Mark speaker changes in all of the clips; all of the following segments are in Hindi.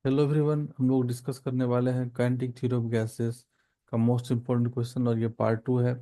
Speaker 1: हेलो एवरीवन, हम लोग डिस्कस करने वाले हैं काइनेटिक थ्योरी ऑफ गैसेस का मोस्ट इम्पोर्टेंट क्वेश्चन। और ये पार्ट टू है।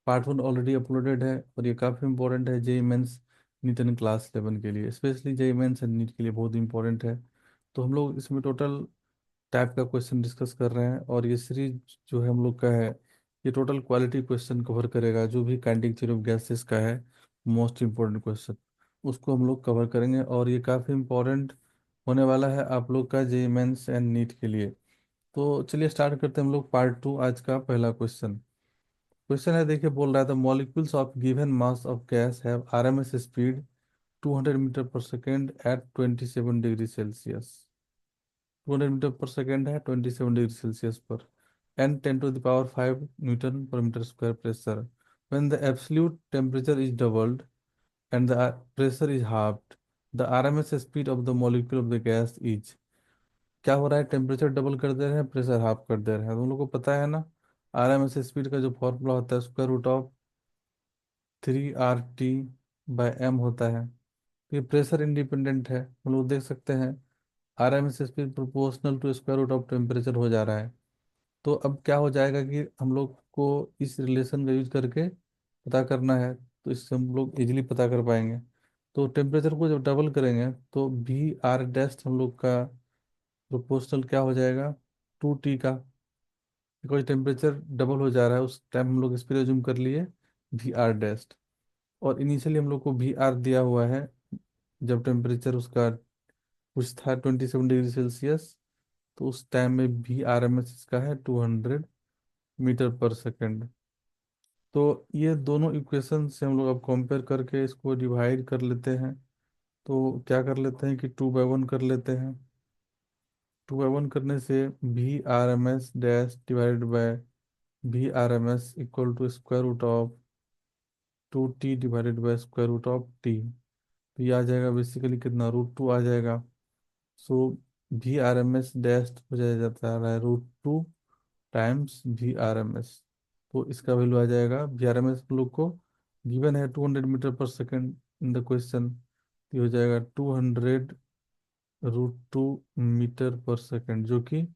Speaker 1: पार्ट वन ऑलरेडी अपलोडेड है और ये काफ़ी इंपॉर्टेंट है JEE mains NEET and class 11 के लिए, specially JEE mains and NEET के लिए बहुत इंपॉर्टेंट है। तो हम लोग इसमें टोटल टाइप का क्वेश्चन डिस्कस कर रहे हैं और ये सीरीज जो है हम लोग का है, ये टोटल क्वालिटी क्वेश्चन कवर करेगा। जो भी काइनेटिक थ्योरी ऑफ गैसेस का है मोस्ट इम्पोर्टेंट क्वेश्चन, उसको हम लोग कवर करेंगे। और ये काफ़ी इंपॉर्टेंट होने वाला है आप लोग का जेईई मेंस एंड नीट के लिए। तो चलिए स्टार्ट करते हैं हम लोग पार्ट टू। आज का पहला क्वेश्चन क्वेश्चन है, देखिए, बोल रहा है the molecules of given mass of gas have RMS speed 200 metre per second at 27 degree Celsius. 200 metre per second है 27 डिग्री सेल्सियस पर, and 10 to the power 5 newton per metre square pressure. When the absolute temperature is doubled and the pressure is halved, the RMS speed of the molecule of the gas is। क्या हो रहा है, टेम्परेचर डबल कर दे रहे हैं, प्रेशर हाफ कर दे रहे हैं। तुम लोग को पता है ना, RMS स्पीड का जो फॉर्मूला होता है √3 RT/m होता है। ये प्रेशर इंडिपेंडेंट है, हम लोग देख सकते हैं। RMS speed proportional to √root temperature हो जा रहा है। तो अब क्या हो जाएगा कि हम लोग को इस रिलेशन का यूज करके पता करना है, तो इससे हम लोग इजीली पता कर पाएंगे। तो टेम्परेचर को जब डबल करेंगे तो V R डैश हम लोग का प्रोपोर्शनल क्या हो जाएगा, 2T का। बिकॉज टेम्परेचर डबल हो जा रहा है, उस टाइम हम लोग इस पर एज्यूम कर लिए V R डैश। और इनिशियली हम लोग को VR दिया हुआ है जब टेम्परेचर उसका कुछ था 27 डिग्री सेल्सियस। तो उस टाइम में V R M S इसका है 200 मीटर पर सेकेंड। तो ये दोनों इक्वेशन से हम लोग अब कंपेयर करके इसको डिवाइड कर लेते हैं। तो क्या कर लेते हैं कि 2/1 कर लेते हैं। 2/1 करने से V R M S dash divided by V R M S equal to square root of 2T divided by square root of T। तो ये आ जाएगा बेसिकली कितना, √2 आ जाएगा। सो V R M S dash हो जाया जाता है √2 times V R M S। तो इसका वैल्यू आ जाएगा, V R M S लोग को गिवन है 200 metre per second in the question. ये हो जाएगा 200 √2 मीटर पर सेकेंड, जो कि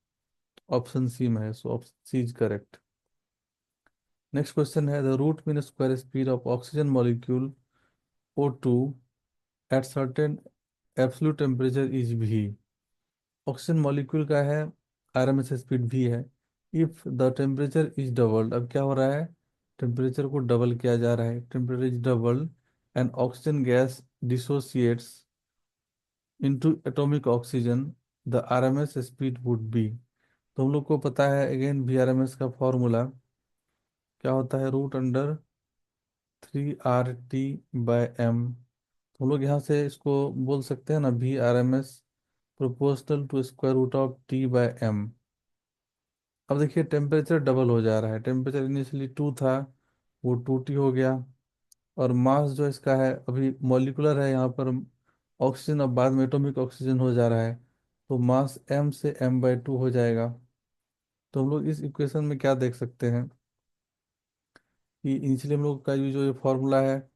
Speaker 1: ऑप्शन सी में है। So option C is correct. Next question है, the root mean square speed of oxygen molecule O2 at certain absolute temperature is V। Oxygen molecule का है, RMS स्पीड भी है। If the temperature is doubled, अब क्या हो रहा है, टेम्परेचर को डबल किया जा रहा है। Temperature is doubled and oxygen gas dissociates into atomic oxygen, the RMS speed would be. तो हम लोग को पता है again V R M S का फॉर्मूला क्या होता है, √3 RT/m। तो हम लोग यहाँ से इसको बोल सकते हैं ना, V R M S proportional to square root of T/m। अब देखिए टेम्परेचर डबल हो जा रहा है, टेम्परेचर इनिशियली 2 था, वो 2T हो गया। और मास जो इसका है अभी मॉलिकुलर है यहाँ पर ऑक्सीजन, अब बाद में एटॉमिक ऑक्सीजन हो जा रहा है। तो मास M से M/2 हो जाएगा। तो हम लोग इस इक्वेशन में क्या देख सकते हैं कि इनिशियली हम लोग का जो ये फॉर्मूला है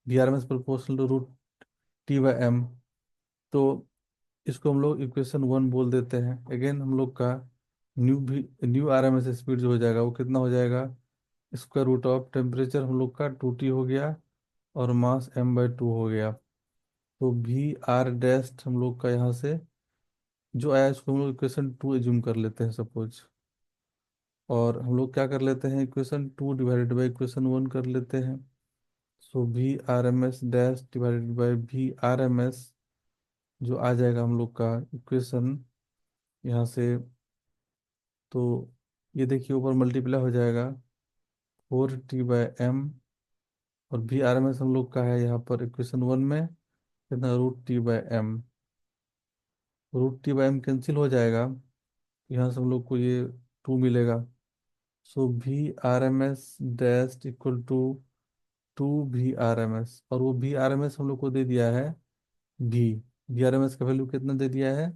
Speaker 1: V R M S proportional to √T/m। तो इसको हम लोग इक्वेशन वन बोल देते हैं। अगेन हम लोग का न्यू RMS स्पीड जो हो जाएगा वो कितना हो जाएगा, स्क्वायर रूट ऑफ टेम्परेचर हम लोग का 2T हो गया और मास M/2 हो गया। तो V R डैश हम लोग का यहाँ से जो आया इसको हम लोग इक्वेशन टू एज्यूम कर लेते हैं सपोज। और हम लोग क्या कर लेते हैं, equation two divided by equation one कर लेते हैं। सो V R M S dash divided by V R M S जो आ जाएगा हम लोग का इक्वेशन यहाँ से। तो ये देखिए ऊपर मल्टीप्लाई हो जाएगा 4T/m। और V R M S हम लोग का है यहाँ पर इक्वेशन वन में कितना, √T/m। √T/m कैंसिल हो जाएगा, यहाँ से हम लोग को ये 2 मिलेगा। So V R M S dash equal to 2 V R M S। और वो V R M S हम लोग को दे दिया है V। V R M S का वैल्यू कितना दे दिया है,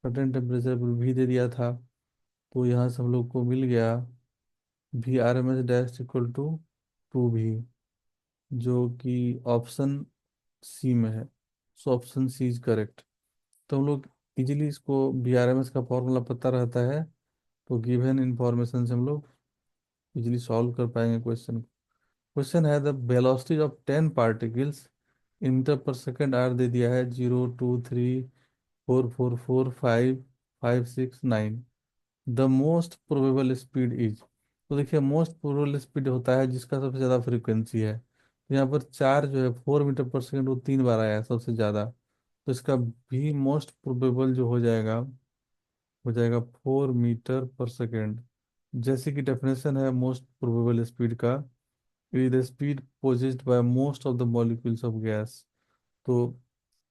Speaker 1: सर्टेन टेम्परेचर पर V दे दिया था। तो यहाँ से हम लोग को मिल गया V R M S dash equal to 2 V, जो कि ऑप्शन सी में है। So option C is correct. तो हम लोग इजीली इसको BRMS का फॉर्मूला पता रहता है, तो गिवन इंफॉर्मेशन से हम लोग इजीली सॉल्व कर पाएंगे क्वेश्चन। क्वेश्चन है the velocity of 10 particles in metre per second are दे दिया है 0, 2, 3, 4, 4, 5, 5, 6, 9। The most probable speed is, तो देखिए मोस्ट प्रोबेबल स्पीड होता है जिसका सबसे ज़्यादा फ्रीक्वेंसी है, तो यहाँ पर चार जो है 4 मीटर पर सेकेंड वो 3 बार आया है सबसे ज़्यादा, तो इसका भी मोस्ट प्रोबेबल जो हो जाएगा 4 मीटर पर सेकेंड। जैसे कि डेफिनेशन है मोस्ट प्रोबेबल स्पीड का, is the speed possessed by most of the molecules of gas. तो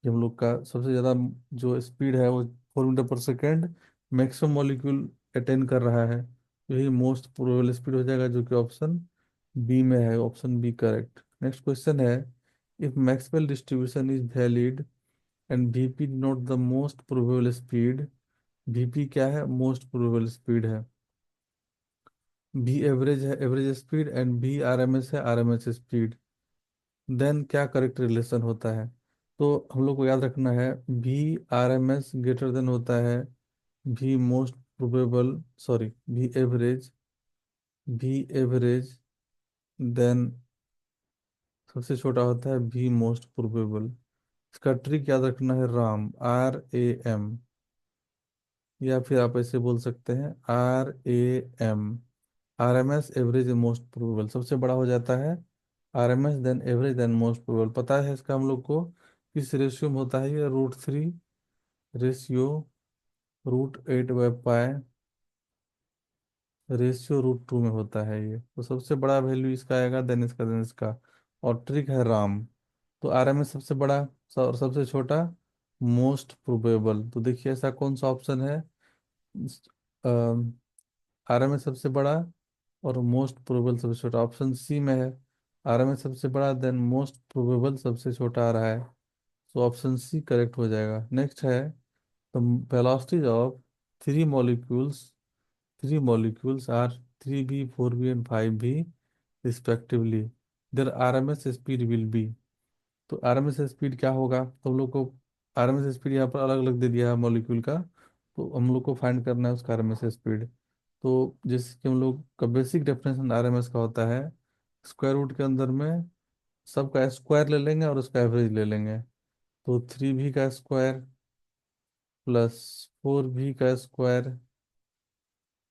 Speaker 1: ये हम लोग का सबसे ज़्यादा जो स्पीड है वो 4 metre per second maximum molecule attain कर रहा है, तो यही मोस्ट प्रोबेबल स्पीड हो जाएगा, जो कि ऑप्शन बी में है, option B correct. Next question है if Maxwell distribution is valid and VP not the most probable speed, VP क्या है, मोस्ट प्रोबेबल स्पीड है, V एवरेज है, एवरेज स्पीड, एंड VRMS है, RMS स्पीड, देन क्या करेक्ट रिलेशन होता है। तो हम लोग को याद रखना है VRMS ग्रेटर देन होता है V most probable, sorry V average then सबसे छोटा होता है V मोस्ट प्रोबेबल। इसका ट्रिक याद रखना है RAM, या फिर आप ऐसे बोल सकते हैं RAM। RMS average most probable सबसे बड़ा हो जाता है, RMS then average then most probable. पता है इसका हम लोग को किस रेशियो में होता है, ये √3 रेशियो √8/π रेशियो √2 में होता है ये, तो सबसे बड़ा वैल्यू इसका आएगा, देन इसका। और ट्रिक है राम, तो RMS सबसे बड़ा और सबसे छोटा मोस्ट प्रोबेबल। तो देखिए ऐसा कौन सा ऑप्शन है, RMS सबसे बड़ा और मोस्ट प्रोबेबल सबसे छोटा, ऑप्शन सी में है। RMS सबसे बड़ा देन मोस्ट प्रोबेबल सबसे छोटा आ रहा है, तो ऑप्शन सी करेक्ट हो जाएगा। नेक्स्ट है the velocities of three molecules three molecules are 3B, 4B and 5B respectively, their RMS speed will be. तो RMS स्पीड क्या होगा, तो हम लोग को RMS स्पीड यहाँ पर अलग अलग दे दिया है मॉलिक्यूल का, तो हम लोग को फाइंड करना है उसका RMS स्पीड। तो जैसे कि हम लोग का बेसिक डेफिनेशन RMS का होता है, स्क्वायर रूट के अंदर में सबका स्क्वायर ले लेंगे और उसका एवरेज ले लेंगे, तो 3B का स्क्वायर प्लस 4B का स्क्वायर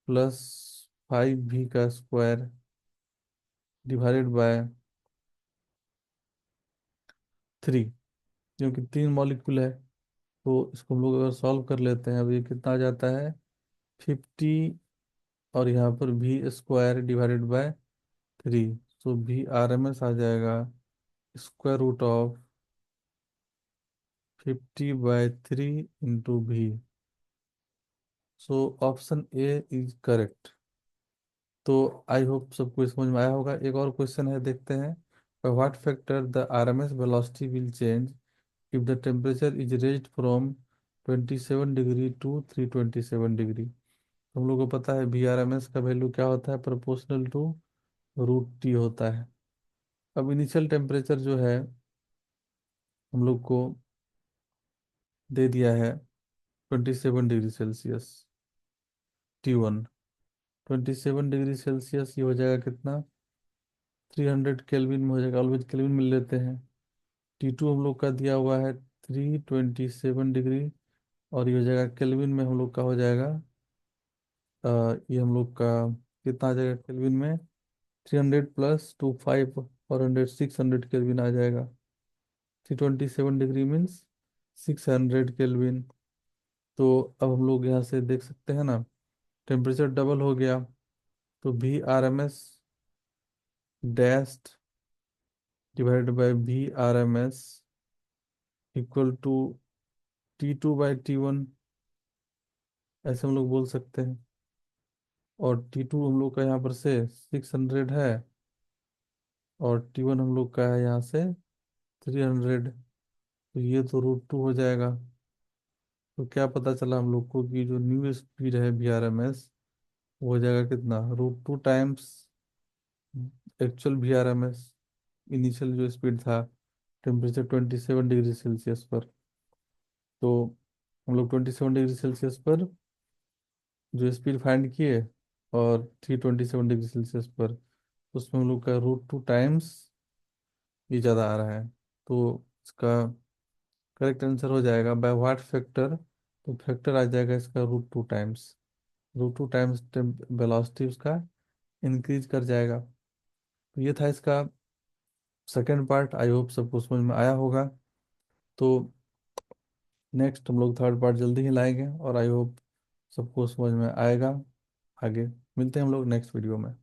Speaker 1: प्लस 5B का स्क्वायर डिवाइडेड बाय 3, क्योंकि 3 मॉलिक्यूल है, तो इसको हम लोग अगर सॉल्व कर लेते हैं, अब ये कितना आ जाता है 50, और यहाँ पर V² डिवाइडेड बाय 3, तो VRMS आ जाएगा √50/3 into V। So option A is correct. तो आई होप सबको समझ में आया होगा। एक और क्वेश्चन है, देखते हैं। What factor the RMS velocity will change if the temperature is raised from 27 degree to 327 degree. हम लोग को पता है VRMS का वैल्यू क्या होता है, प्रोपोर्शनल टू √T होता है। अब इनिशियल टेम्परेचर जो है हम लोग को दे दिया है 27 degree Celsius, T1। 27 degree Celsius ये हो जाएगा कितना, 300 केल्विन में हो जाएगा, ऑलवेज केल्विन में लेते हैं। T2 हम लोग का दिया हुआ है 327 डिग्री, और ये हो जाएगा केल्विन में, हम लोग का हो जाएगा ये हम लोग का कितना आ जाएगा केल्विन में, 300 प्लस 2 5 400 600 केल्विन आ जाएगा। 327 डिग्री मीन्स 600 केल्विन। तो अब हम लोग यहाँ से देख सकते हैं ना, टेम्परेचर डबल हो गया, तो VRMS dashed divided by VRMS equal to T2/T1, ऐसे हम लोग बोल सकते हैं। और T2 हम लोग का यहाँ पर से 600 है, और T1 हम लोग का है यहाँ से 300, तो ये तो √2 हो जाएगा। तो क्या पता चला हम लोग को कि जो न्यू स्पीड है VRMS वो हो जाएगा कितना, √2 टाइम्स एक्चुअल VRMS, इनिशियल जो स्पीड था टेम्परेचर 27 डिग्री सेल्सियस पर। तो हम लोग 27 डिग्री सेल्सियस पर जो स्पीड फाइंड किए, और 327 डिग्री सेल्सियस पर उसमें हम लोग का √2 टाइम्स ये ज़्यादा आ रहा है। तो इसका करेक्ट आंसर हो जाएगा बाय व्हाट फैक्टर। तो फैक्टर आ जाएगा इसका √2 टाइम्स। √2 टाइम्स वेलोसिटी उसका इंक्रीज कर जाएगा। तो ये था इसका सेकेंड पार्ट। आई होप सबको समझ में आया होगा। तो नेक्स्ट हम लोग थर्ड पार्ट जल्दी ही लाएंगे, और आई होप सबको समझ में आएगा। आगे मिलते हैं हम लोग नेक्स्ट वीडियो में।